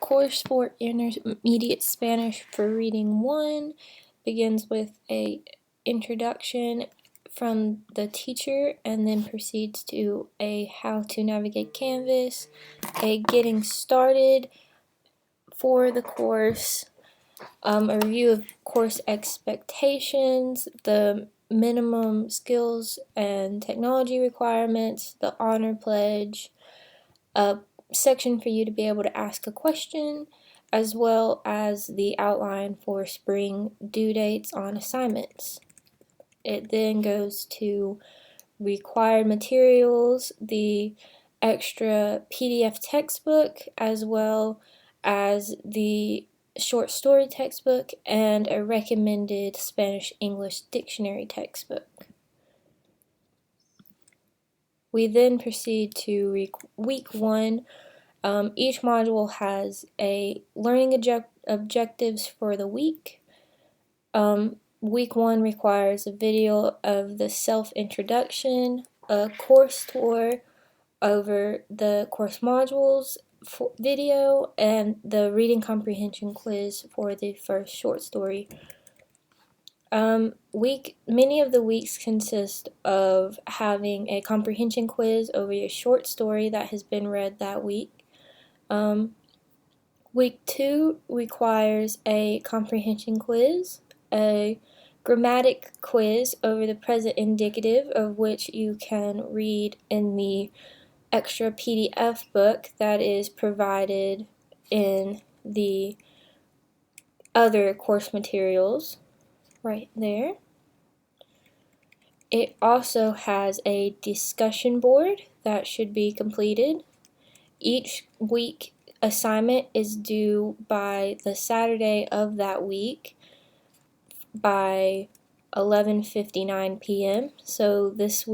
course for Intermediate Spanish for Reading 1 begins with a introduction from the teacher and then proceeds to a how to navigate Canvas, a getting started for the course, a review of course expectations, the minimum skills and technology requirements, the honor pledge, a section for you to be able to ask a question, as well as the outline for spring due dates on assignments. It then goes to required materials, the extra PDF textbook, as well as the short story textbook and a recommended Spanish-English dictionary textbook. We then proceed to week 1. Each module has a learning objectives for the week. Week 1 requires a video of the self-introduction, a course tour over the course modules video, and the reading comprehension quiz for the first short story. Many of the weeks consist of having a comprehension quiz over your short story that has been read that week. Week 2 requires a comprehension quiz, a grammatic quiz over the present indicative, of which you can read in the extra PDF book that is provided in the other course materials right there. It also has a discussion board that should be completed. Each week assignment is due by the Saturday of that week by 11:59 p.m. So this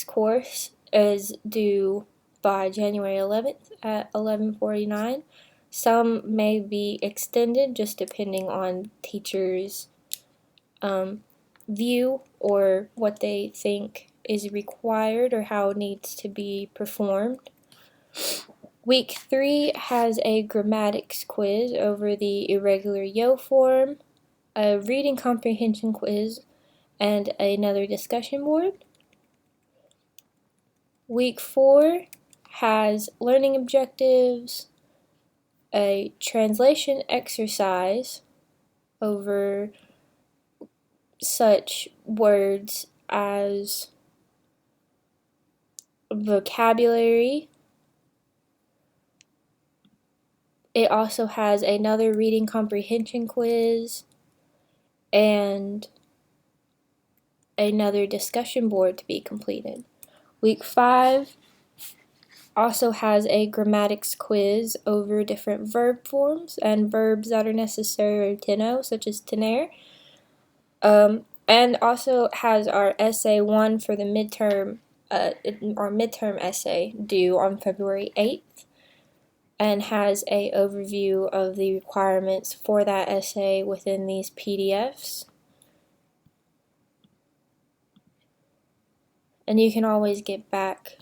course is due by January 11th at 11:49. Some may be extended just depending on teachers' view or what they think is required or how it needs to be performed. Week 3 has a grammatics quiz over the irregular yo form, a reading comprehension quiz, and another discussion board. Week 4 has learning objectives, a translation exercise over such words as vocabulary. It also has another reading comprehension quiz and another discussion board to be completed. Week 5 also has a grammatics quiz over different verb forms and verbs that are necessary to know, such as tener. And also has our essay 1 for the midterm, our midterm essay due on February 8th, and has a overview of the requirements for that essay within these PDFs. And you can always get back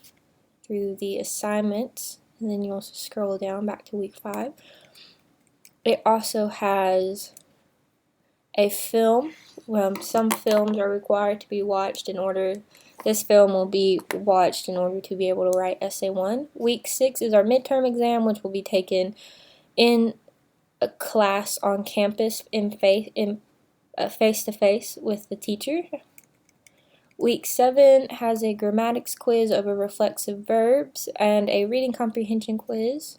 through the assignments, and then you'll scroll down back to week 5. It also has a film. Some films are required to be watched this film will be watched in order to be able to write essay 1. Week 6 is our midterm exam, which will be taken in a class on campus face-to-face with the teacher. Week 7 has a grammatics quiz over reflexive verbs and a reading comprehension quiz.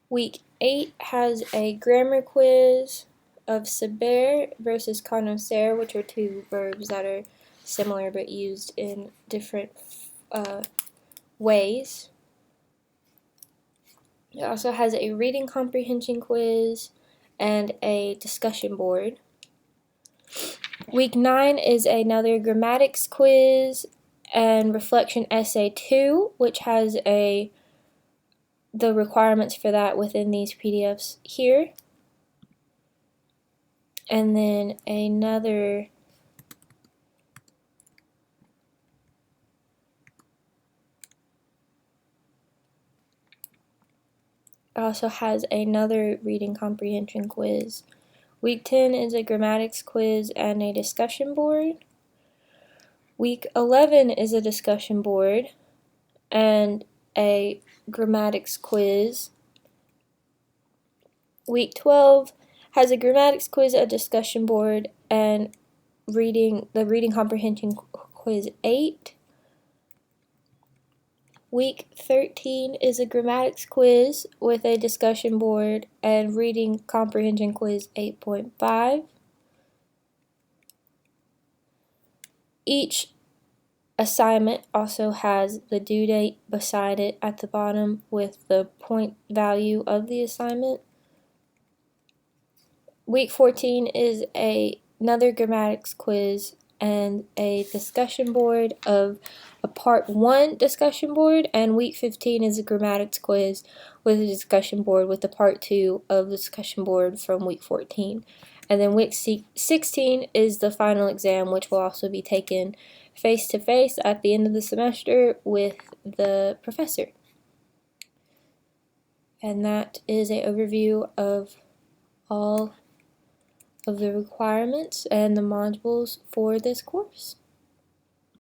Week 8 has a grammar quiz of saber versus conocer, which are two verbs that are similar but used in different ways. It also has a reading comprehension quiz and a discussion board. Week 9 is another grammatics quiz and reflection essay 2, which has a the requirements for that within these PDFs here. And then another also has another reading comprehension quiz. Week 10 is a grammatics quiz and a discussion board. Week 11 is a discussion board and a grammatics quiz. Week 12 has a grammatics quiz, a discussion board, and the reading comprehension quiz 8. Week 13 is a grammatics quiz with a discussion board and reading comprehension quiz 8.5. Each assignment also has the due date beside it at the bottom with the point value of the assignment. Week 14 is another grammatics quiz and a discussion board of a part 1 discussion board, and week 15 is a grammatics quiz with a discussion board with the part 2 of the discussion board from week 14. And then week 16 is the final exam, which will also be taken face-to-face at the end of the semester with the professor. And that is an overview of all of the requirements and the modules for this course.